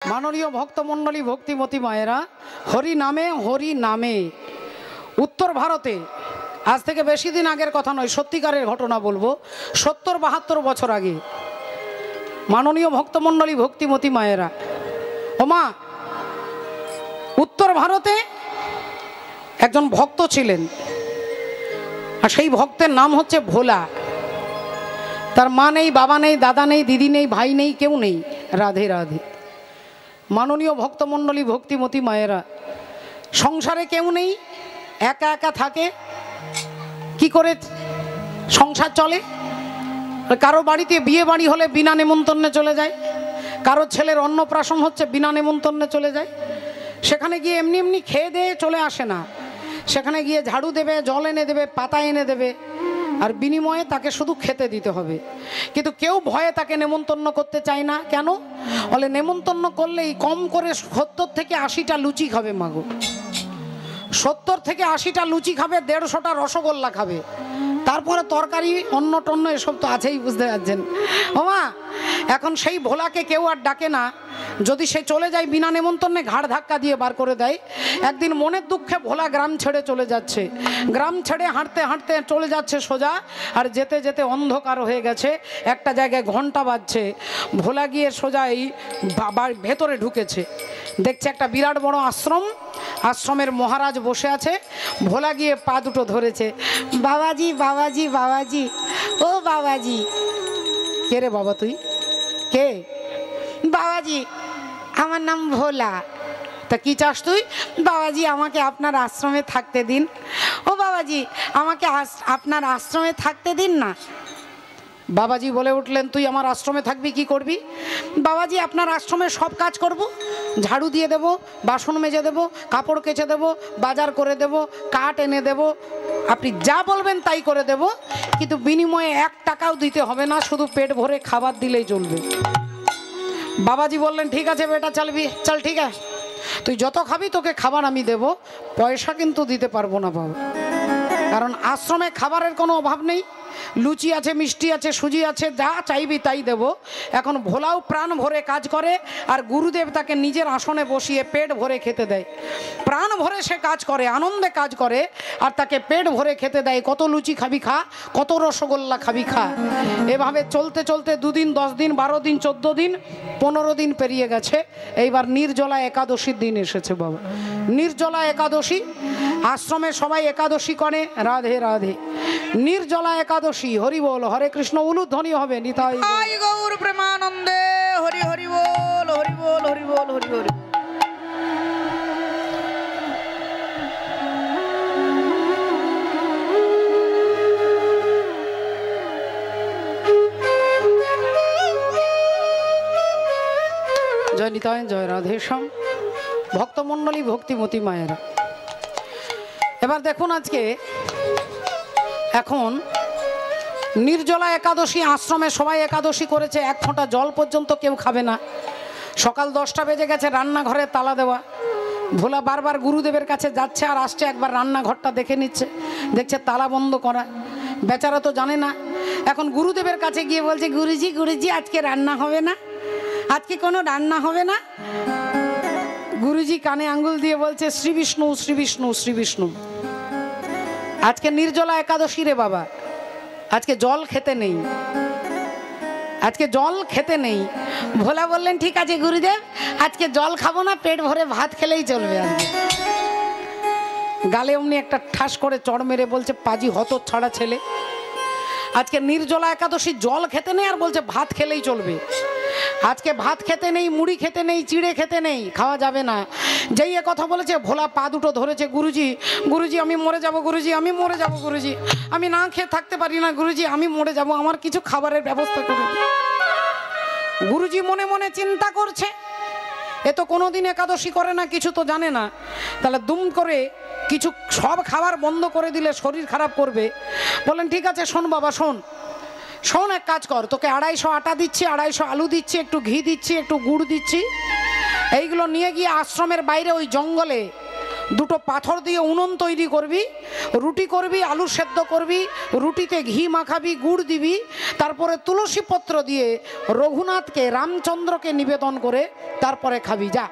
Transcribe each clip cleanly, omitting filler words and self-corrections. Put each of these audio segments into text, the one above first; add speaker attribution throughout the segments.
Speaker 1: মাননীয় ভক্তমণ্ডলী ভক্তিমতী মায়েরা, হরি নামে উত্তর ভারতে আজ থেকে বেশি দিন আগের কথা নয়, সত্যিকারের ঘটনা বলবো। ৭০-৭২ বছর আগে মাননীয় ভক্তমণ্ডলী ভক্তিমতী মায়েরা, ও মা, উত্তর ভারতে একজন ভক্ত ছিলেন, আর সেই ভক্তের নাম হচ্ছে ভোলা। তার মা নেই, বাবা নেই, দাদা নেই, দিদি নেই, ভাই নেই, কেউ নেই। রাধে রাধে। মাননীয় ভক্তমণ্ডলী ভক্তিমতী মায়েরা, সংসারে কেউ নেই, একা একা থাকে। কি করে সংসার চলে? কারো বাড়িতে বিয়ে বাড়ি হলে বিনা নেমন্তন্নে চলে যায়, কারো ছেলের অন্নপ্রাশন হচ্ছে বিনা নেমন্তন্নে চলে যায়। সেখানে গিয়ে এমনি এমনি খেয়ে দিয়ে চলে আসে না, সেখানে গিয়ে ঝাড়ু দেবে, জল এনে দেবে, পাতা এনে দেবে, আর বিনিময়ে তাকে শুধু খেতে দিতে হবে। কিন্তু কেউ ভয়ে তাকে নেমন্তন্ন করতে চায় না। কেন? বলে নেমন্তন্ন করলেই কম করে ৭০ থেকে ৮০টা লুচি খাবে মাগো, ৭০ থেকে ৮০টা লুচি খাবে, ১৫০টা রসগোল্লা খাবে, তারপরে তরকারি অন্ন টন্ন এসব তো আছেই, বুঝতে পারছেন ওমা। এখন সেই ভোলাকে কেউ আর ডাকে না। যদি সে চলে যায় বিনা নেমন্তন্নে, ঘাড় ধাক্কা দিয়ে বার করে দেয়। একদিন মনের দুঃখে ভোলা গ্রাম ছেড়ে চলে যাচ্ছে, গ্রাম ছেড়ে হাঁটতে হাঁটতে চলে যাচ্ছে সোজা, আর যেতে যেতে অন্ধকার হয়ে গেছে। একটা জায়গায় ঘন্টা বাজছে। ভোলা গিয়ে সোজা এই ভেতরে ঢুকেছে, দেখছে একটা বিরাট বড় আশ্রম, আশ্রমের মহারাজ বসে আছে। ভোলা গিয়ে পা দুটো ধরেছে, বাবাজি বাবাজি বাবাজি, ও বাবাজি। কে রে বাবা তুই? কে? বাবাজি আমার নাম ভোলা। তা কি চাস তুই? বাবাজি আমাকে আপনার আশ্রমে থাকতে দিন। ও বাবাজি আমাকে আপনার আশ্রমে থাকতে দিন না। বাবাজি বলে উঠলেন, তুই আমার আশ্রমে থাকবি, কি করবি? বাবাজি আপনার আশ্রমে সব কাজ করব, ঝাড়ু দিয়ে দেব, বাসন মেজে দেব, কাপড় কেচে দেব, বাজার করে দেব, কাঠ এনে দেব, আপনি যা বলবেন তাই করে দেব, কিন্তু বিনিময়ে ১ টাকাও দিতে হবে না, শুধু পেট ভরে খাবার দিলেই চলবে। বাবাজি বললেন, ঠিক আছে বেটা, চলবি, চল, ঠিক আছে, তুই যত খাবি তোকে খাবার আমি দেব, পয়সা কিন্তু দিতে পারবো না বাবা। কারণ আশ্রমে খাবারের কোনো অভাব নেই, লুচি আছে, মিষ্টি আছে, সুজি আছে, যা চাইবি তাই দেব। এখন ভোলাও প্রাণ ভরে কাজ করে, আর গুরুদেব তাকে নিজের আসনে বসিয়ে পেট ভরে খেতে দেয়। প্রাণ ভরে সে কাজ করে, আনন্দে কাজ করে, আর তাকে পেট ভরে খেতে দেয়। কত লুচি খাবি খা, কত রসগোল্লা খাবি খা। এভাবে চলতে চলতে 2 দিন, 10 দিন, 12 দিন, 14 দিন, 15 দিন পেরিয়ে গেছে। এইবার নির্জলা একাদশীর দিন এসেছে বাবা। নির্জলা একাদশী, আশ্রমে সবাই একাদশী করে। রাধে রাধে। নির্জলা একাদশী, হরি বল, হরে কৃষ্ণ উলুধ্বনি হবে। নিতাই গৌর প্রেমানন্দে, হরি হরি বল, হরি বল, হরি বল, হরি হরি। জয় নিতাই, জয় রাধেশ্যাম। ভক্তমণ্ডলী ভক্তিমতী মায়েরা, এবার দেখুন, আজকে এখন নির্জলা একাদশী, আশ্রমে সবাই একাদশী করেছে। 1 ফোঁটা জল পর্যন্ত কেউ খাবে না। সকাল 10টা বেজে গেছে, রান্নাঘরে তালা দেওয়া। ভোলা বারবার গুরুদেবের কাছে যাচ্ছে আর আসছে, একবার রান্নাঘরটা দেখে নিচ্ছে, দেখছে তালা বন্ধ করা। বেচারা তো জানে না। এখন গুরুদেবের কাছে গিয়ে বলছে, গুরুজি গুরুজি আজকে রান্না হবে না, আজকে কোনো রান্না হবে না। গুরুজি কানে আঙ্গুল দিয়ে বলছে, শ্রী বিষ্ণু শ্রী বিষ্ণু শ্রী বিষ্ণু। আজকে নির্জলা একাদশী রে বাবা, আজকে জল খেতে নেই, আজকে জল খেতে নেই। ভোলা বললেন, ঠিক আছে গুরুদেব, আজকে জল খাবো না, পেট ভরে ভাত খেলেই চলবে। আজকে গালে অমনি একটা ঠাস করে চড় মেরে বলছে, পাজি হত ছাড়া ছেলে, আজকে নির্জলা একাদশী, জল খেতে নেই, আর বলছে ভাত খেলেই চলবে। আজকে ভাত খেতে নেই, মুড়ি খেতে নেই, চিড়ে খেতে নেই, খাওয়া যাবে না। যেই এ কথা বলেছে, ভোলা পা দুটো ধরেছে, গুরুজি গুরুজি আমি মরে যাব, গুরুজি আমি মরে যাব, গুরুজি আমি না খেয়ে থাকতে পারি না, গুরুজি আমি মরে যাব, আমার কিছু খাবারের ব্যবস্থা করে দিন। গুরুজি মনে মনে চিন্তা করছে, এ তো কোনোদিন একাদশী করে না, কিছু তো জানে না, তাহলে দুম করে কিছু সব খাবার বন্ধ করে দিলে শরীর খারাপ করবে। বলেন, ঠিক আছে শোন বাবা, শোন শোন, এক কাজ কর, তোকে 250 আটা দিচ্ছি, 250 আলু দিচ্ছি, একটু ঘি দিচ্ছি, একটু গুড় দিচ্ছি, এইগুলো নিয়ে গিয়ে আশ্রমের বাইরে ওই জঙ্গলে দুটো পাথর দিয়ে উনুন তৈরি করবি, রুটি করবি, আলু সেদ্ধ করবি, রুটিতে ঘি মাখাবি, গুড় দিবি, তারপরে তুলসী পত্র দিয়ে রঘুনাথকে রামচন্দ্রকে নিবেদন করে তারপরে খাবি। যা।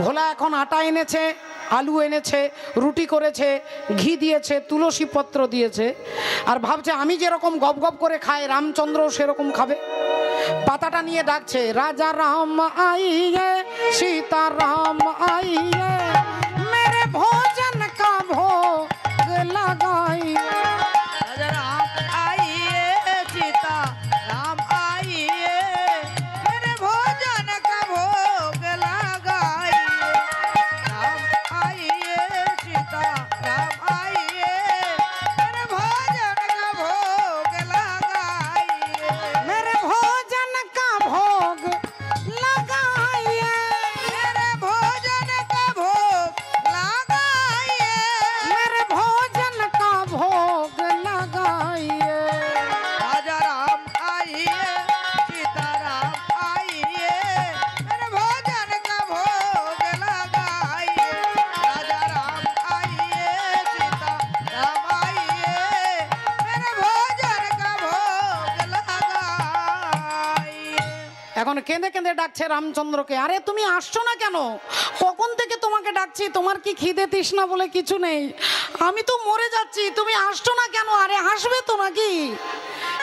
Speaker 1: ভোলা এখন আটা এনেছে, আলু এনেছে, রুটি করেছে, ঘি দিয়েছে, তুলসী পত্র দিয়েছে, আর ভাবছে আমি যেরকম গপ গপ করে খাই রামচন্দ্র সেরকম খাবে। পাতাটা নিয়ে ডাকছে, রাজা রাম আইয়ে সীতা রাম আইয়ে মেরে ভোজন কা ভোগ लगाइए।
Speaker 2: राजा राम आइए सीता राम आइए मेरे भोजन का भोग लगाइए। राम आइए सीता राम आइए मेरे भोजन का भोग लगाइए।
Speaker 1: मेरे भोजन का भोग लगाइए।
Speaker 2: मेरे भोजन का भोग लगाइए।
Speaker 1: मेरे भोजन का भोग लगाइए।
Speaker 2: राजा राम आइए सीता राम आइए मेरे भोजन का भोग लगाइए। राजा राम आइए सीता राम आइए मेरे भोजन का भोग लगाइए।
Speaker 1: এখন কেঁদে কেঁদে ডাকছে রামচন্দ্রকে, আরে তুমি আসছো না কেন? কখন থেকে তোমাকে ডাকছি, তোমার কি খিদে তৃষ্ণা বলে কিছু নেই? আমি তো মরে যাচ্ছি, তুমি আসছো না কেন? আরে আসবে তো নাকি?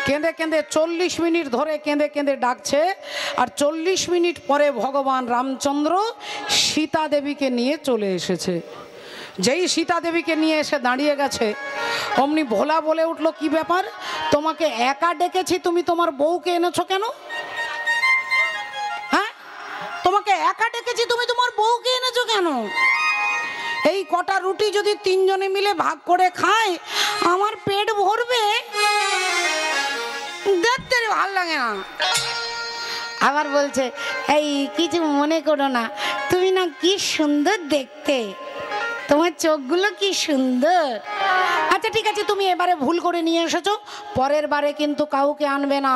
Speaker 1: কেঁদে কেঁদে 40 মিনিট ধরে কেঁদে কেঁদে ডাকছে, আর 40 মিনিট পরে ভগবান রামচন্দ্র সীতা দেবীকে নিয়ে চলে এসেছে। যেই সীতা দেবীকে নিয়ে এসে দাঁড়িয়ে গেছে, অমনি ভোলা বলে উঠলো, কি ব্যাপার, তোমাকে একা ডেকেছি, তুমি তোমার বউকে এনেছো কেন? হ্যাঁ, তোমাকে একা ডেকেছি, তুমি তোমার বউকে এনেছো কেন? এই কটা রুটি যদি 3 জনে মিলে ভাগ করে খায় আমার পেট ভরবে? দেখতে ভাল লাগে না। আবার বলছে, এই কিছু মনে করো না, তুমি না কি সুন্দর দেখতে, তোমার চোখগুলো কি সুন্দর। আচ্ছা ঠিক আছে, তুমি এবারে ভুল করে নিয়ে এসেছো, পরের বারে কিন্তু কাউকে আনবে না।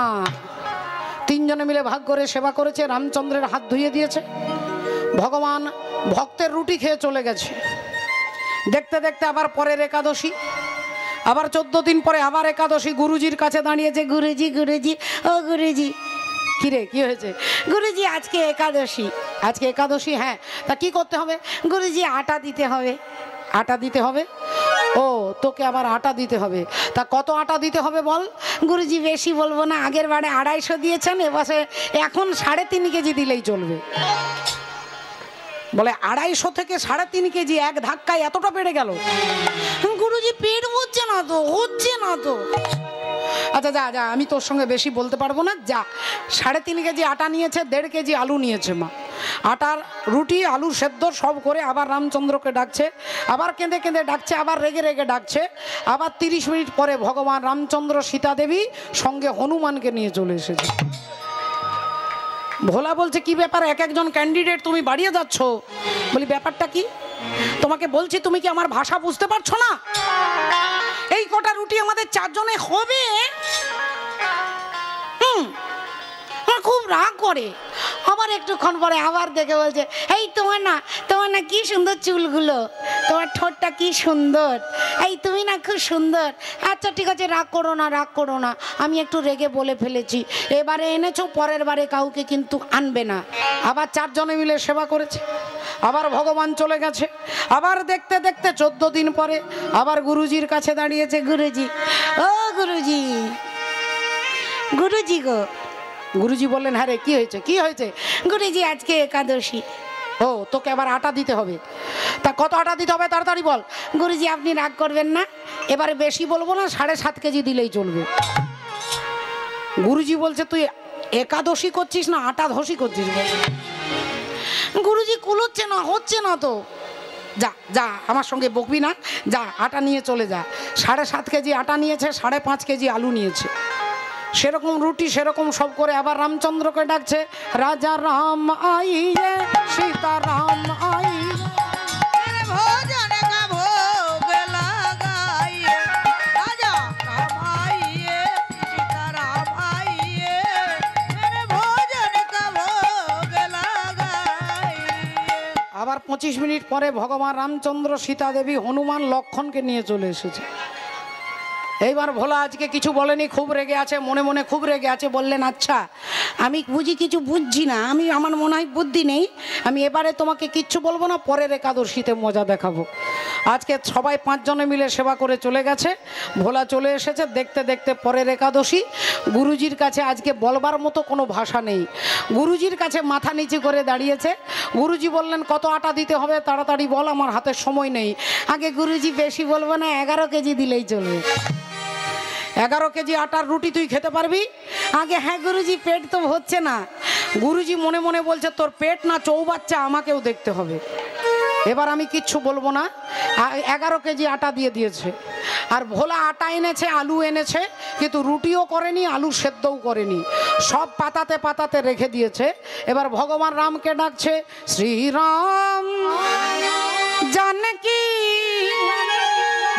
Speaker 1: 3 জনে মিলে ভাগ করে সেবা করেছে, রামচন্দ্রের হাত ধুয়ে দিয়েছে। ভগবান ভক্তের রুটি খেয়ে চলে গেছে। দেখতে দেখতে আবার পরের একাদশী, আবার 14 দিন পরে আবার একাদশী। গুরুজির কাছে দাঁড়িয়েছে, গুরুজি গুরুজি ও গুরুজি। কিরে কি হয়েছে? গুরুজি আজকে একাদশী। আজকে একাদশী? হ্যাঁ, তা কি করতে হবে? গুরুজি আটা দিতে হবে। আটা দিতে হবে? ও, তোকে আবার আটা দিতে হবে। তা কত আটা দিতে হবে বল? গুরুজি বেশি বলবো না, আগের বারে 250 দিয়েছেন, এবছর এখন 3.5 কেজি দিলেই চলবে। বলে 250 থেকে 3.5 কেজি এক ধাক্কায় এতটা বেড়ে গেল? গুরুজি পেট হচ্ছে না তো, হচ্ছে না তো। আচ্ছা যা যা, আমি তোর সঙ্গে বেশি বলতে পারবো না, যা। 3.5 কেজি আটা নিয়েছে, 1.5 কেজি আলু নিয়েছে মা। আটার রুটি, আলু সেদ্ধ সব করে আবার রামচন্দ্রকে ডাকছে, আবার কেঁদে কেঁদে ডাকছে, আবার রেগে রেগে ডাকছে। আবার 30 মিনিট পরে ভগবান রামচন্দ্র সীতা দেবী সঙ্গে হনুমানকে নিয়ে চলে এসেছে। ভোলা বলছে, কি ব্যাপার, এক একজন ক্যান্ডিডেট তুমি বাড়িয়ে যাচ্ছ? বলি ব্যাপারটা কি? তোমাকে বলছি, তুমি কি আমার ভাষা বুঝতে পারছো না? এই কটা রুটি আমাদের 4 জনে হবে। খুব রাগ করে। আবার একটুক্ষণ পরে আবার দেখে বলছে, এই তোমার না কি সুন্দর চুলগুলো, তোমার ঠোঁটটা কি সুন্দর, এই তুমি না খুব সুন্দর। আচ্ছা ঠিক আছে, রাগ করো না, রাগ করো না, আমি একটু রেগে বলে ফেলেছি, এবারে এনেছো, পরের বারে কাউকে কিন্তু আনবে না। আবার 4 জনে মিলে সেবা করেছে। আবার ভগবান চলে গেছে। আবার দেখতে দেখতে 14 দিন পরে আবার গুরুজির কাছে দাঁড়িয়েছে। গুরুজি, ও গুরুজি, গুরুজি গো। গুরুজি বললেন, হ্যাঁ রে, কি হয়েছে, কি হয়েছে? গুরুজি আজকে একাদশী। ও, তোকে আবার আটা দিতে হবে। তা কত আটা দিতে হবে তাড়াতাড়ি বল। গুরুজি আপনি রাগ করবেন না, এবারে বেশি বলবো না, 7.5 কেজি দিলেই চলবে। গুরুজি বলছে, তুই একাদশী করছিস না আটা ধসি করছিস? গুরুজি কুলোচ্ছে না, হচ্ছে না তো। যা যা, আমার সঙ্গে বকবি না, যা আটা নিয়ে চলে যা। 7.5 কেজি আটা নিয়েছে, 5.5 কেজি আলু নিয়েছে, সেরকম রুটি সেরকম সব করে আবার রামচন্দ্রকে ডাকছে, রাজা রাম আইয়ে সীতা রাম আইয়ে
Speaker 2: मेरे भोजन का भोग लगाइए। राजा राम आइए सीता राम आइए मेरे भोजन का भोग लगाइए।
Speaker 1: আবার 25 মিনিট পরে ভগবান রামচন্দ্র, সীতা দেবী, হনুমান, লক্ষণকে নিয়ে চলে এসেছে। এইবার ভোলা আজকে কিছু বলেনি, খুব রেগে আছে, মনে মনে খুব রেগে আছে। বললেন, আচ্ছা আমি বুঝি কিছু বুঝছি না, আমার মনে হয় বুদ্ধি নেই, আমি এবারে তোমাকে কিচ্ছু বলবো না, পরের একাদশীতে মজা দেখাবো। আজকে সবাই 5 জনে মিলে সেবা করে চলে গেছে, ভোলা চলে এসেছে। দেখতে দেখতে পরের একাদশী। গুরুজির কাছে আজকে বলবার মতো কোনো ভাষা নেই। গুরুজির কাছে মাথা নিচু করে দাঁড়িয়েছে। গুরুজি বললেন, কত আটা দিতে হবে তাড়াতাড়ি বল, আমার হাতে সময় নেই। আগে গুরুজি বেশি বলবো না, 11 কেজি দিলেই চলবে। 11 কেজি আটার রুটি তুই খেতে পারবি? আগে হ্যাঁ গুরুজি, পেট তো হচ্ছে না। গুরুজি মনে মনে বলছে, তোর পেট না চৌবাচ্চা, আমাকেও দেখতে হবে। এবার আমি কিচ্ছু বলবো না। 11 কেজি আটা দিয়ে দিয়েছে। আর ভোলা আটা এনেছে, আলু এনেছে, কিন্তু রুটিও করেনি, আলু সেদ্ধও করেনি, সব পাতাতে পাতাতে রেখে দিয়েছে। এবার ভগবান রামকে ডাকছে, শ্রীরাম জানকী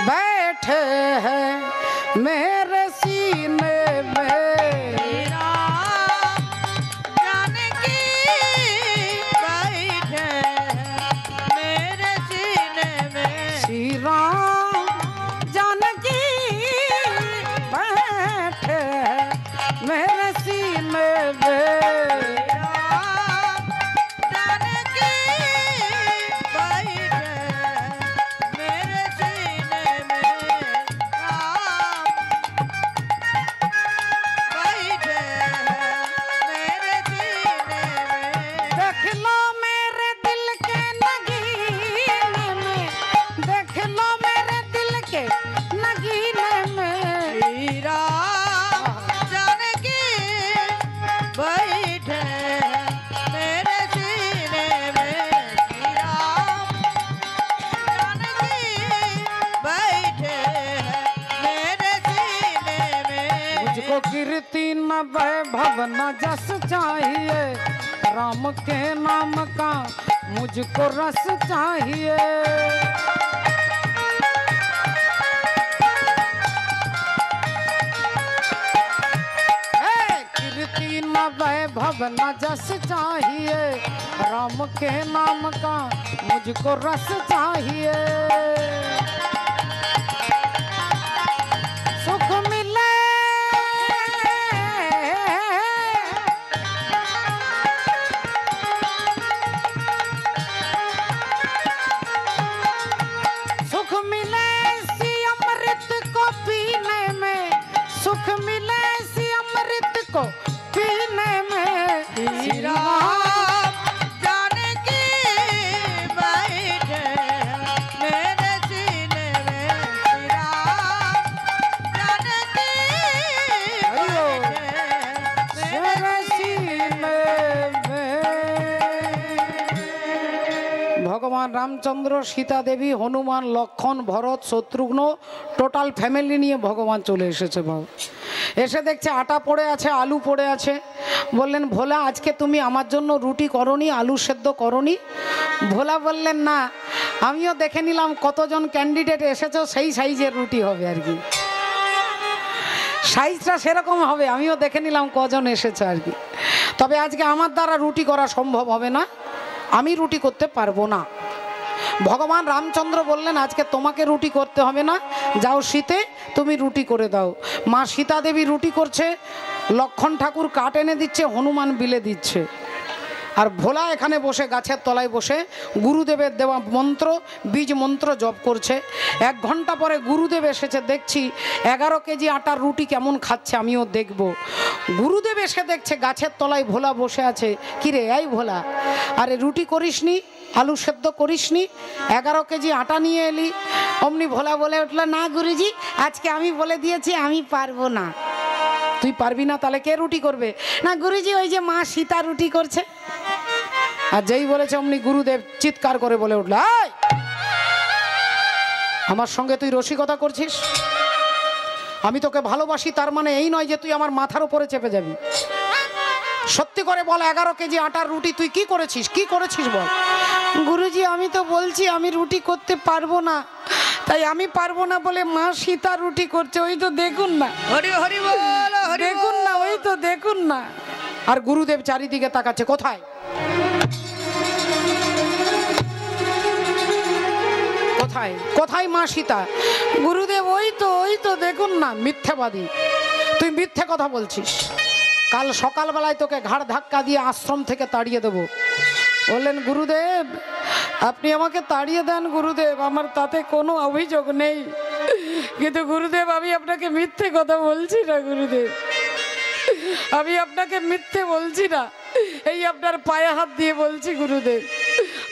Speaker 1: बैठे हैं मेरे सीने में,
Speaker 2: जानकी बैठे मेरे सीने में,
Speaker 1: श्री राम जानकी बैठे हैं मेरे सीने में,
Speaker 2: जानकी बैठे मेरे सीने में, राम बैठे मेरे सीने में।
Speaker 1: देख लो मेरे दिल के नगीने में, देख लो मेरे दिल के नगीने में,
Speaker 2: श्री राम जानकी बैठे मेरे सीने में, श्री राम जानकी बैठे मेरे सीने में।
Speaker 1: मुझको कीर्ति न वैभव न जस चाहिए, राम के नाम का मुझको रस चाहिए। कीर्ति न वैभव न जस चाहिए, राम के नाम का मुझको रस चाहिए। सुख मिले सुख मिले सी अमृत को पीने में, सुख मिले सी अमृत को पीने में,
Speaker 2: श्री राम जानकी बैठे मेरे सीने में, श्री राम जानकी बैठे मेरे सीने में।
Speaker 1: ভগবান রামচন্দ্র, সীতা দেবী, হনুমান, লক্ষণ, ভরত, শত্রুঘ্ন, টোটাল ফ্যামিলি নিয়ে ভগবান চলে এসেছে। বাবু এসে দেখছে আটা পড়ে আছে, আলু পড়ে আছে। বললেন, ভোলা আজকে তুমি আমার জন্য রুটি করনি, আলু সেদ্ধ করনি? ভোলা বললেন, না, আমিও দেখে নিলাম কতজন ক্যান্ডিডেট এসেছো, সেই সাইজের রুটি হবে আর কি, সাইজটা সেরকম হবে, আমিও দেখে নিলাম কজন এসেছে আর কি। তবে আজকে আমার দ্বারা রুটি করা সম্ভব হবে না, আমি রুটি করতে পারবো না। ভগবান রামচন্দ্র বললেন, আজকে তোমাকে রুটি করতে হবে না, যাও শীতে তুমি রুটি করে দাও। মা সীতা দেবী রুটি করছে, লক্ষণ ঠাকুর কাঠ এনে দিচ্ছে, হনুমান বিলে দিচ্ছে। আর ভোলা এখানে বসে গাছের তলায় বসে গুরুদেবের দেওয়া মন্ত্র, বীজ মন্ত্র জপ করছে। 1 ঘন্টা পরে গুরুদেব এসেছে, দেখছি 11 কেজি আটার রুটি কেমন খাচ্ছে, আমিও দেখব। গুরুদেব এসে দেখছে গাছের তলায় ভোলা বসে আছে। কিরে এই ভোলা, আরে রুটি করিসনি, আলু সেদ্ধ করিসনি, 11 কেজি আটা নিয়ে এলি? অমনি ভোলা বলে উঠলো, না গুরুজি, আজকে আমি বলে দিয়েছি আমি পারবো না। তুই পারবি না? তাহলে কে রুটি করবে? না গুরুজি, ওই যে মা সীতা রুটি করছে। আর যেই বলেছে অমনি গুরুদেব চিৎকার করে বলে উঠল, এই আমার সঙ্গে তুই রসিকতা করছিস? আমি তোকে ভালোবাসি, তার মানে এই নয় যে তুই আমার মাথার উপরে চেপে যাবি। সত্যি করে বল, 11 কেজি আটার রুটি তুই কি করেছিস? কি করেছিস বল। গুরুজি, আমি তো বলছি আমি রুটি করতে পারবো না, তাই আমি পারবো না বলে মা সীতা রুটি করছে, ওই তো দেখুন না,
Speaker 2: হরি হরি বল, হরি
Speaker 1: দেখুন না, ওই তো দেখুন না। আর গুরুদেব চারিদিকে তাকাচ্ছে, কোথায়? কোথায় মা সীতা? গুরুদেব ওই তো দেখুন না, মিথ্যাবাদী, তুই মিথ্যে কথা বলছিস। কাল সকালবেলায় তোকে ঘাড় ধাক্কা দিয়ে আশ্রম থেকে তাড়িয়ে দেবো। বললেন গুরুদেব আপনি আমাকে তাড়িয়ে দেন গুরুদেব, আমার তাতে কোনো অভিযোগ নেই, কিন্তু গুরুদেব আমি আপনাকে মিথ্যে কথা বলছি না গুরুদেব, আমি আপনাকে মিথ্যে বলছি না, এই আপনার পায়ে হাত দিয়ে বলছি গুরুদেব।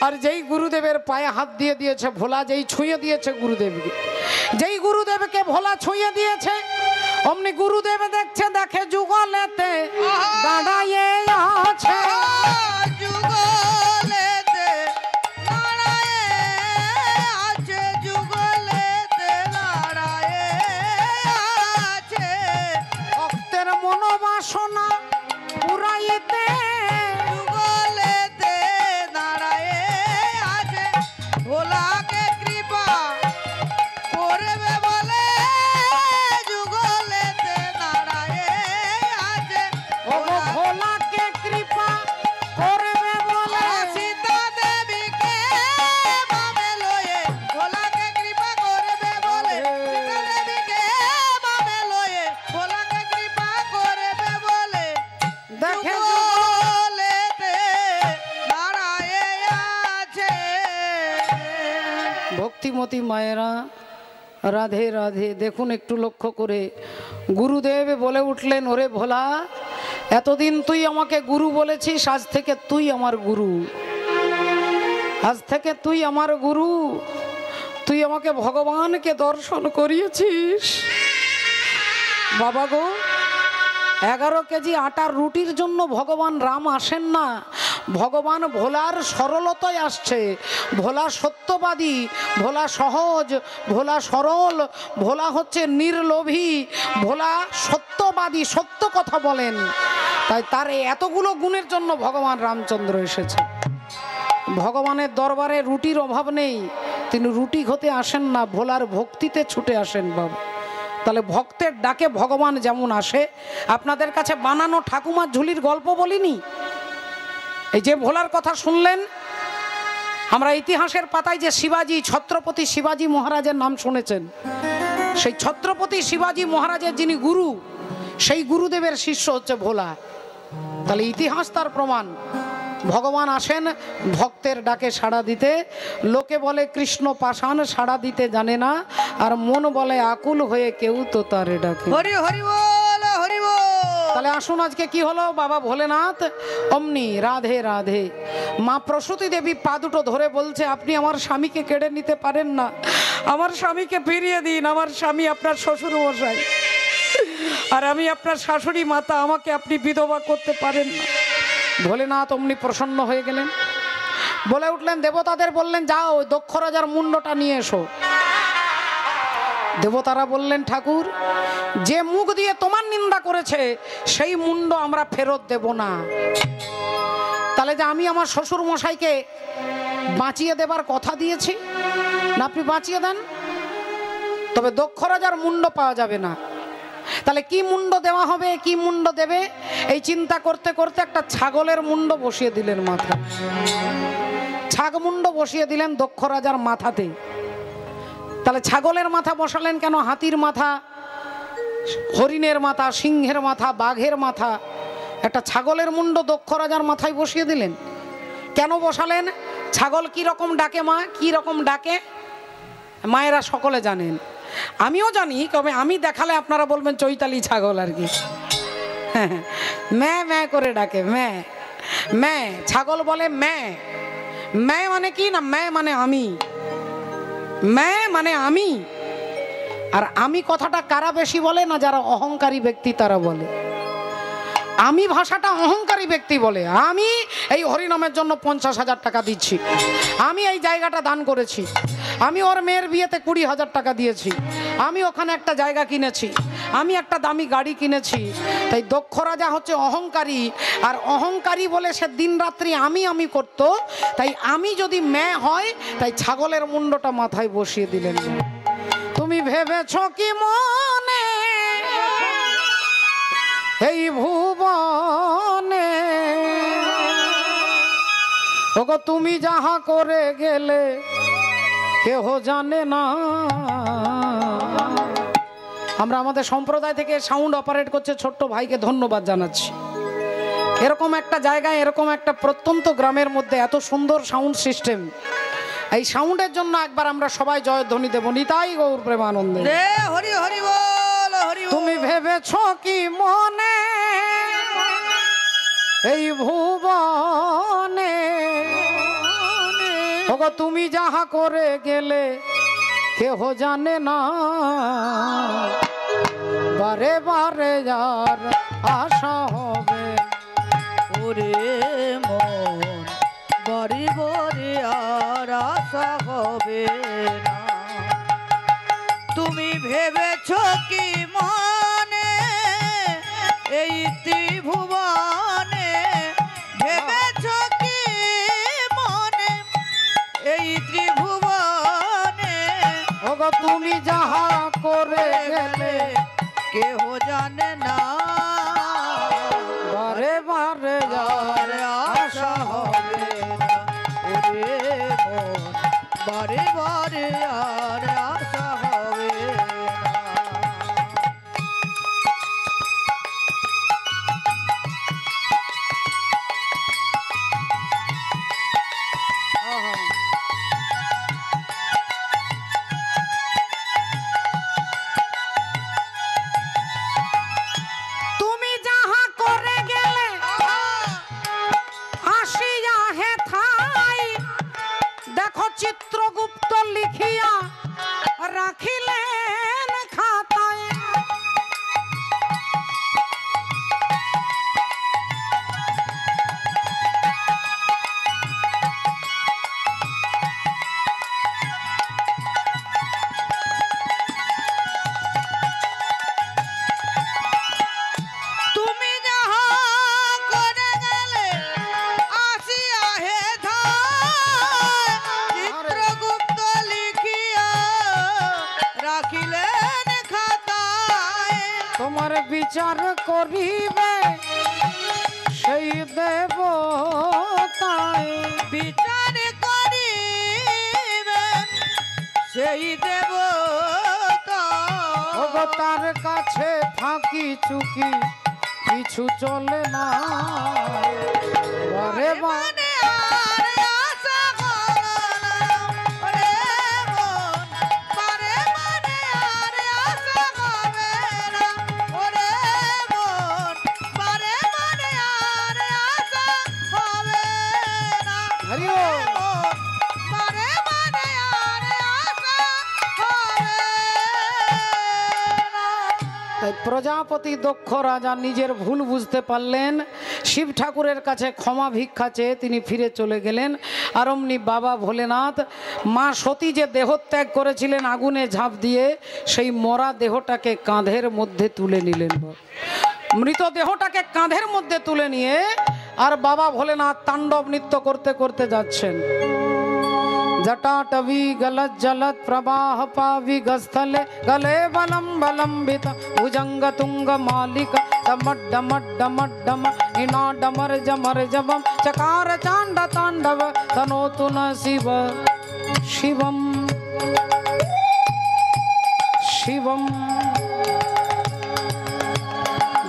Speaker 1: আর যেই গুরুদেবের পায়ে হাত দিয়ে দিয়েছে ভোলা, যেই ছুঁয়ে দিয়েছে গুরুদেবকে, যেই গুরুদেবকে ভোলা ছুঁয়ে দিয়েছে, অমনি গুরুদেব দেখছে, দেখে যুগলেতে দাঁড়ায়ে আছে,
Speaker 2: যুগলেতে দাঁড়ায়ে আছে, যুগলেতে দাঁড়ায়ে আছে,
Speaker 1: ভক্তের মনোবাসনা পুরাইতে,
Speaker 2: যুগলেতে দাঁড়ায়ে আছে, ভোলাকে কৃপা করবে বলে, যুগলেতে দাঁড়ায়ে আছে,
Speaker 1: ও ভোলাকে কৃপা করবে বলে,
Speaker 2: সীতা দেবীকে বামে লয়ে, ভোলাকে কৃপা করবে বলে, সীতা দেবীকে বামে লয়ে, ভোলাকে কৃপা করবে বলে,
Speaker 1: দেখে
Speaker 2: যুগলেতে দাঁড়ায়ে আছে।
Speaker 1: ভক্তিমতী মায়েরা রাধে রাধে। দেখুন একটু লক্ষ্য করে, গুরুদেব বলে উঠলেন, ওরে ভোলা এতদিন তুই আমাকে গুরু বলেছিস, আজ থেকে তুই আমার গুরু, আজ থেকে তুই আমার গুরু, তুই আমাকে ভগবানকে দর্শন করিয়েছিস। বাবা গো, 11 কেজি আটার রুটির জন্য ভগবান রাম আসেন না, ভগবান ভোলার সরলতায় আসছে। ভোলা সত্যবাদী, ভোলা সহজ, ভোলা সরল, ভোলা হচ্ছে নির্লোভী, ভোলা সত্যবাদী, সত্য কথা বলেন, তাই তার এই এতগুলো গুণের জন্য ভগবান রামচন্দ্র এসেছে। ভগবানের দরবারে রুটির অভাব নেই, তিনি রুটি খেতে আসেন না, ভোলার ভক্তিতে ছুটে আসেন বাবা। তাহলে ভক্তের ডাকে ভগবান যেমন আসে, আপনাদের কাছে বানানো ঠাকুমার ঝুলির গল্প বলিনি? এই যে ভোলার কথা শুনলেন, আমরা ইতিহাসের পাতায় যে শিবাজি, ছত্রপতি শিবাজি মহারাজের নাম শুনেছেন, সেই ছত্রপতি শিবাজি মহারাজের যিনি গুরু, সেই গুরুদেবের শিষ্য হচ্ছে ভোলা। তাহলে ইতিহাস তার প্রমাণ, ভগবান আসেন ভক্তের ডাকে সাড়া দিতে। লোকে বলে কৃষ্ণ পাষাণ, সাড়া দিতে জানে না, আর মন বলে আকুল হয়ে কেউ তো তারে ডাকে।
Speaker 2: হরি হরি বল, হরি বল।
Speaker 1: তাহলে আসুন আজকে কি হলো, বাবা ভোলেনাথ অমনি রাধে রাধে। মা প্রসূতি দেবী পা দুটো ধরে বলছে, আপনি আমার স্বামীকে কেড়ে নিতে পারেন না, আমার স্বামীকে ফিরিয়ে দিন, আমার স্বামী আপনার শ্বশুর মশাই, আর আমি আপনার শাশুড়ি মাতা, আমাকে আপনি বিধবা করতে পারেন না। ভোলেনাথ অমনি প্রসন্ন হয়ে গেলেন, বলে উঠলেন, দেবতাদের বললেন যাও দক্ষ রাজার মুন্ডটা নিয়ে এসো। দেবতারা বললেন, ঠাকুর যে মুখ দিয়ে তোমার নিন্দা করেছে সেই মুন্ড আমরা ফেরত দেব না। তাহলে যে আমি আমার শ্বশুর মশাইকে বাঁচিয়ে দেবার কথা দিয়েছি না, আপনি বাঁচিয়ে দেন, তবে দক্ষ রাজার মুন্ড পাওয়া যাবে না। তাহলে কি মুন্ড দেওয়া হবে, কি মুন্ড দেবে, এই চিন্তা করতে করতে একটা ছাগলের মুন্ড বসিয়ে দিলেন মাথা, ছাগ মুন্ড বসিয়ে দিলেন দক্ষ রাজার মাথাতে। তাহলে ছাগলের মাথা বসালেন কেন? হাতির মাথা, হরিণের মাথা, সিংহের মাথা, বাঘের মাথা, একটা ছাগলের মুন্ড দক্ষ রাজার মাথায় বসিয়ে দিলেন। কেন বসালেন? ছাগল কি রকম ডাকে মা, কি রকম ডাকে মায়েরা সকলে জানেন, আমিও জানি, তবে আমি দেখালে আপনারা বলবেন চৈতালি ছাগল আর কি। ম্যা ম্যা করে ডাকে, ম্যা ম্যা, ছাগল বলে ম্যা। ম্যা মানে কি না, ম্যা মানে আমি, ম্যা মানে আমি। আর আমি কথাটা কারা বেশি বলে না, যারা অহংকারী ব্যক্তি তারা বলে। আমি ভাষাটা অহংকারী ব্যক্তি বলে, আমি এই হরিনামের জন্য 50,000 টাকা দিচ্ছি, আমি এই জায়গাটা দান করেছি, আমি ওর মেয়ের বিয়েতে 20,000 টাকা দিয়েছি, আমি ওখানে একটা জায়গা কিনেছি, আমি একটা দামি গাড়ি কিনেছি। তাই দক্ষ রাজা হচ্ছে অহংকারী, আর অহংকারী বলে সে দিন রাত্রি আমি করতো। তাই আমি যদি মেয়ে হয়, তাই ছাগলের মুন্ডটা মাথায় বসিয়ে দিলেন। তুমি ভেবেছ কি মনে এই ভুবনে, ওগো তুমি যাহা করে গেলে কেহ জানে না। আমরা আমাদের সম্প্রদায় থেকে সাউন্ড অপারেট করছে ছোট্ট ভাইকে ধন্যবাদ জানাচ্ছি। এরকম একটা জায়গায়, এরকম একটা প্রত্যন্ত গ্রামের মধ্যে এত সুন্দর সাউন্ড সিস্টেম, এই সাউন্ডের জন্য একবার আমরা সবাই জয়ধ্বনি দেব। নিতাই গৌর প্রেমানন্দে।
Speaker 2: রে হরি হরি বল, হরি বল।
Speaker 1: তুমি ভেবেছ কি মনে এই ভুবনে, ওগো তুমি যাহা করে গেলে কেহ জানে না। বারে বারে যার আশা হবে,
Speaker 2: ওরে মন বাড়ি বাড়ি আর আশা হবে না। তুমি ভেবেছ কি মনে এই ত্রিভুবনে, ভেবেছ কি মনে এই ত্রিভুবনে,
Speaker 1: ওগো তুমি যাহা করে গেলে
Speaker 2: কেহ জানে না।
Speaker 1: বারে বারে যার
Speaker 2: আর আশা হবে না, ওরে মন বারে বারে আর আশা হবে না।
Speaker 1: তুমি যাহা করে গেলে আসিয়া হে থাই, দেখো চিত্রগুপ্ত লিখিয়া রাখিলেন খাতায়।
Speaker 2: তুমি যাহা করে গেলে আসিয়া হে ধায়, চিত্রগুপ্ত লিখিয়া রাখিলেন খাতায়।
Speaker 1: তোমার বিচার করিবে সেই দেবতায়,
Speaker 2: বিচার করিবেন সেই দেবতা।
Speaker 1: ওগো তার কাছে ফাঁকি চুকি কিছু চলে না। বারে বারে
Speaker 2: মানে আর আশা করো না, ওরে মন বারে মানে আর আশা হবে না, ওরে মন বারে মানে আর আশা হবে না,
Speaker 1: হরি
Speaker 2: ওরে
Speaker 1: বল।
Speaker 2: মন বারে মানে আর আশা হবে না।
Speaker 1: তাই প্রজাপতি দক্ষ রাজা নিজের ভুল বুঝতে পারলেন, শিব ঠাকুরের কাছে ক্ষমা ভিক্ষা চেয়ে তিনি ফিরে চলে গেলেন। আর অমনি বাবা ভোলেনাথ মা সতী যে দেহত্যাগ করেছিলেন আগুনে ঝাঁপ দিয়ে, সেই মরা দেহটাকে কাঁধের মধ্যে তুলে নিলেন। মৃত দেহটাকে কাঁধের মধ্যে তুলে নিয়ে আর বাবা ভোলেনাথ তাণ্ডব নৃত্য করতে করতে যাচ্ছেন। जटाटवी गलत जलत प्रवाह पावि गस्थले गले बलम बलंबित भुजंग तुंग मालिक डमट डमट डमट डम इना डमर जमर जबम चकार चांड तांडव तनोतु न शिव शिवम शिवम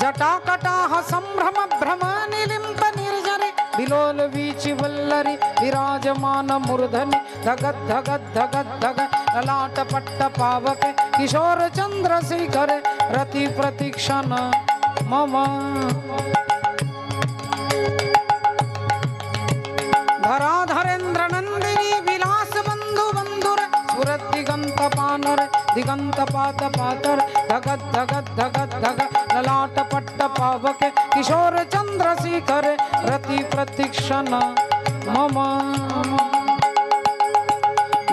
Speaker 1: जटाकटाह संभ्रम भ्रम निलिम्प निर्जरे बिलोल वीचि वल्लरी विराजमान मूर्धनि धगत धगत धगत धगत ललाट पट्ट पावक किशोर चंद्रशेखर रति प्रतीक्षण मम धराधरेन्द्र नंदिनी विलास बंधु बंधुर सुरत दिगंत पानर दिगंत पात पातर धगत धगत धगत धगत ललाट पट्ट पावक किशोर चंद्रशेखर रति प्रतीक्षण मम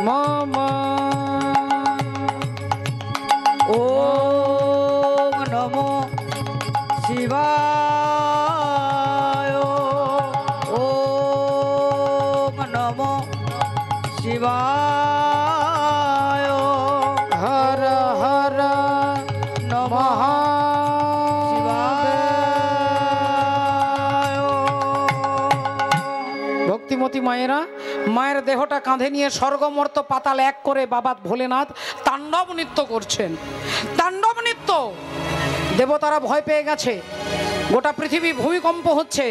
Speaker 1: मम
Speaker 2: ओम नमो शिवाय, ओम नमो शिवाय,
Speaker 1: हर हर
Speaker 2: नमः
Speaker 1: ভক্তিমতী মায়েরা মায়ের দেহটা কাঁধে নিয়ে স্বর্গমর্ত পাতাল এক করে বাবা ভোলেনাথ তাণ্ডব নৃত্য করছেন। তাণ্ডব নৃত্য, দেবতারা ভয় পেয়ে গেছে, গোটা পৃথিবী ভূমিকম্প হচ্ছে।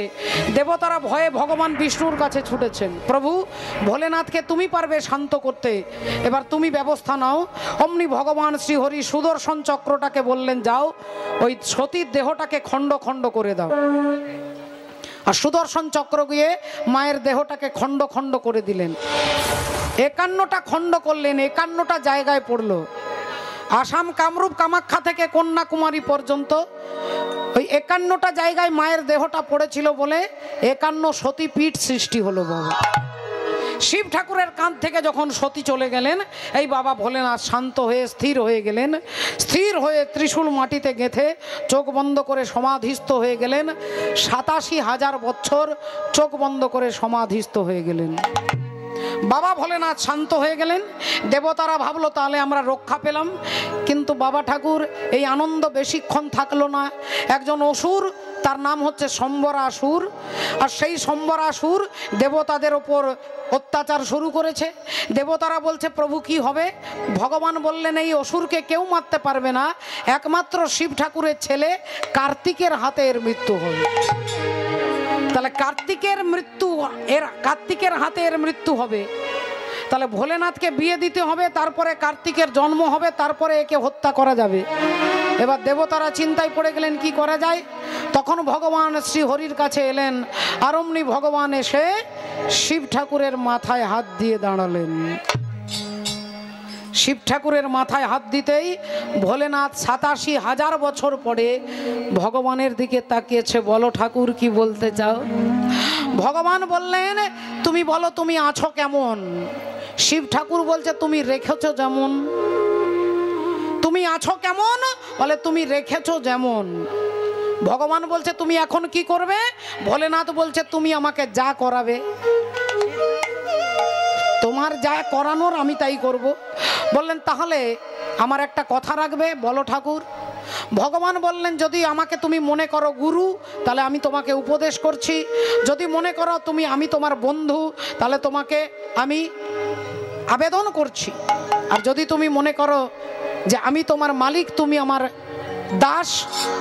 Speaker 1: দেবতারা ভয়ে ভগবান বিষ্ণুর কাছে ছুটেছেন, প্রভু ভোলেনাথকে তুমি পারবে শান্ত করতে, এবার তুমি ব্যবস্থা নাও। অমনি ভগবান শ্রীহরি সুদর্শন চক্রটাকে বললেন, যাও ওই সতীর দেহটাকে খণ্ড খণ্ড করে দাও। আর সুদর্শন চক্র গিয়ে মায়ের দেহটাকে খণ্ড খণ্ড করে দিলেন। 51টা খণ্ড করলেন, 51টা জায়গায় পড়ল। আসাম, কামরূপ, কামাখ্যা থেকে কন্যাকুমারী পর্যন্ত ওই 51টা জায়গায় মায়ের দেহটা পড়েছিল বলে 51 সতীপীঠ সৃষ্টি হলো। বাবা শিব ঠাকুরের কাঁধ থেকে যখন সতী চলে গেলেন, এই বাবা ভোলেনাথ শান্ত হয়ে স্থির হয়ে গেলেন। স্থির হয়ে ত্রিশূল মাটিতে গেঁথে চোখ বন্ধ করে সমাধিস্থ হয়ে গেলেন। 87,000 বছর চোখ বন্ধ করে সমাধিস্থ হয়ে গেলেন। বাবা ভোলেনাথ শান্ত হয়ে গেলেন। দেবতারা ভাবলো তাহলে আমরা রক্ষা পেলাম, কিন্তু বাবা ঠাকুর এই আনন্দ বেশিক্ষণ থাকলো না। একজন অসুর, তার নাম হচ্ছে সম্বরাসুর, আর সেই সম্বরাসুর দেবতাদের ওপর অত্যাচার শুরু করেছে। দেবতারা বলছে প্রভু কি হবে? ভগবান বললেন এই অসুরকে কেউ মারতে পারবে না, একমাত্র শিব ঠাকুরের ছেলে কার্তিকের হাতে এর মৃত্যু হবে। তাহলে কার্তিকের হাতে এর মৃত্যু হবে। তাহলে ভোলেনাথকে বিয়ে দিতে হবে, তারপরে কার্তিকের জন্ম হবে, তারপরে একে হত্যা করা যাবে। এবার দেবতারা চিন্তায় পড়ে গেলেন কি করা যায়। তখন ভগবান শ্রীহরির কাছে এলেন, আর অমনি ভগবান এসে শিব ঠাকুরের মাথায় হাত দিয়ে দাঁড়ালেন। শিব ঠাকুরের মাথায় হাত দিতেই ভোলেনাথ 87,000 বছর পরে ভগবানের দিকে তাকিয়েছে। বলো ঠাকুর কি বলতে চাও? ভগবান বললেন তুমি বলো তুমি আছো কেমন? শিব ঠাকুর বলছে তুমি রেখেছো যেমন। তুমি আছো কেমন? বলে তুমি রেখেছো যেমন। ভগবান বলছে তুমি এখন কি করবে? ভোলেনাথ বলছে তুমি আমাকে যা করাবে, তোমার যা করানোর আমি তাই করব। বললেন তাহলে আমার একটা কথা রাখবে? বলো ঠাকুর। ভগবান বললেন যদি আমাকে তুমি মনে করো গুরু, তাহলে আমি তোমাকে উপদেশ করছি। যদি মনে করো আমি তোমার বন্ধু, তাহলে তোমাকে আমি আবেদন করছি। আর যদি তুমি মনে করো যে আমি তোমার মালিক, তুমি আমার দাস,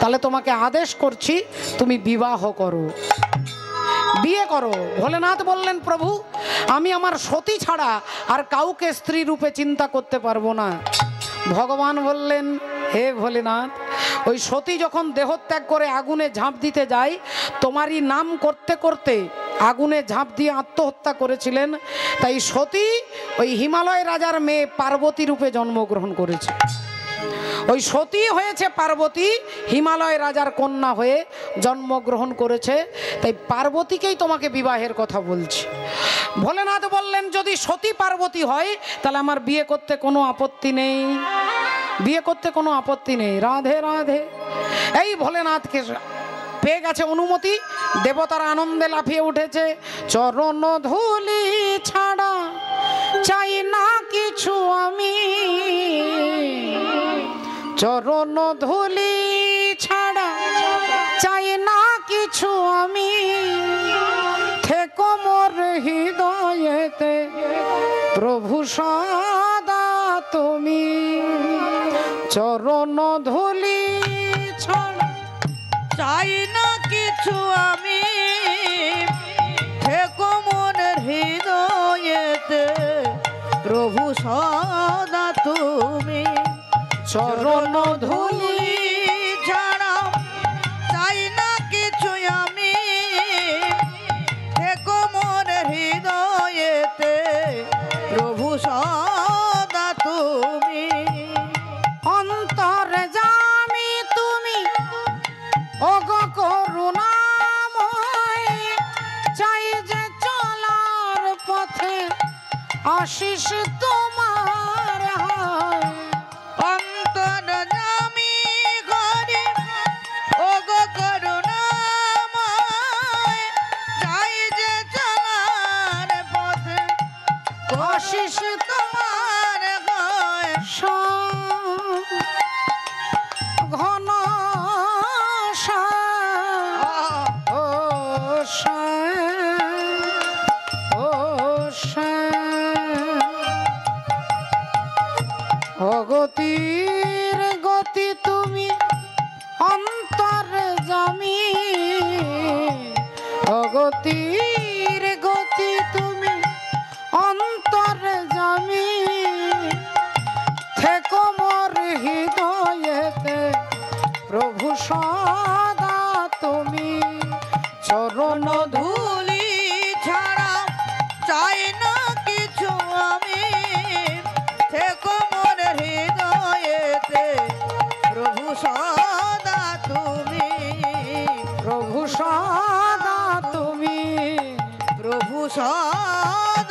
Speaker 1: তাহলে তোমাকে আদেশ করছি তুমি বিবাহ করো, বিয়ে করো। ভোলেনাথ বললেন প্রভু আমি আমার সতী ছাড়া আর কাউকে স্ত্রী রূপে চিন্তা করতে পারবো না। ভগবান বললেন হে ভোলেনাথ, ওই সতী যখন দেহত্যাগ করে আগুনে ঝাঁপ দিতে যায়, তোমারই নাম করতে করতে আগুনে ঝাঁপ দিয়ে আত্মহত্যা করেছিলেন। তাই সতী ওই হিমালয় রাজার মেয়ে পার্বতী রূপে জন্মগ্রহণ করেছে। ওই সতী হয়েছে পার্বতী, হিমালয় রাজার কন্যা হয়ে জন্মগ্রহণ করেছে। তাই পার্বতীকেই তোমাকে বিবাহের কথা বলছি। ভোলেনাথ বললেন যদি সতী পার্বতী হয় তাহলে আমার বিয়ে করতে কোনো আপত্তি নেই, বিয়ে করতে কোনো আপত্তি নেই। রাধে রাধে। এই ভোলেনাথকে পেয়ে গেছে অনুমতি। দেবতারা আনন্দে লাফিয়ে উঠেছে। চরণ ধুলি ছাড়া চাই না কিছু আমি, চরণ ধুলি ছাড়া চাই না কিছু আমি, থেকো মোর হৃদয়েতে প্রভু সদা তুমি। চরণ ধুলি ছাড়া
Speaker 2: চাই না কিছু আমি, থেকো মোর হৃদয়েতে প্রভু সদা তুমি।
Speaker 1: চরণ ধুলি
Speaker 2: ছাড়া চাই না কিছু আমি, থেকো মোর হৃদয়েতে প্রভু সদা তুমি।
Speaker 1: অন্তর জামি তুমি ওগো করুণাময়, চাই যে চলার পথে আশিস তোমার হয়।
Speaker 2: অন্তর জামি ঘরে ওগো করুণাময়, চাই যে চলার পথে
Speaker 1: আশিস
Speaker 2: তোমার হয়।
Speaker 1: ঘন ও অগতির গতি তুমি অন্তর জামি, অগতির গতি তুমি অন্তর জামি, থেকো মোর হৃদয়েতে প্রভু সদা তুমি। চরণ
Speaker 2: ধুলি ছাড়া চাই না কিছু আমি, থেকো মোর হৃদয়েতে প্রভু সদা তুমি,
Speaker 1: প্রভু সদা তুমি,
Speaker 2: প্রভু সদা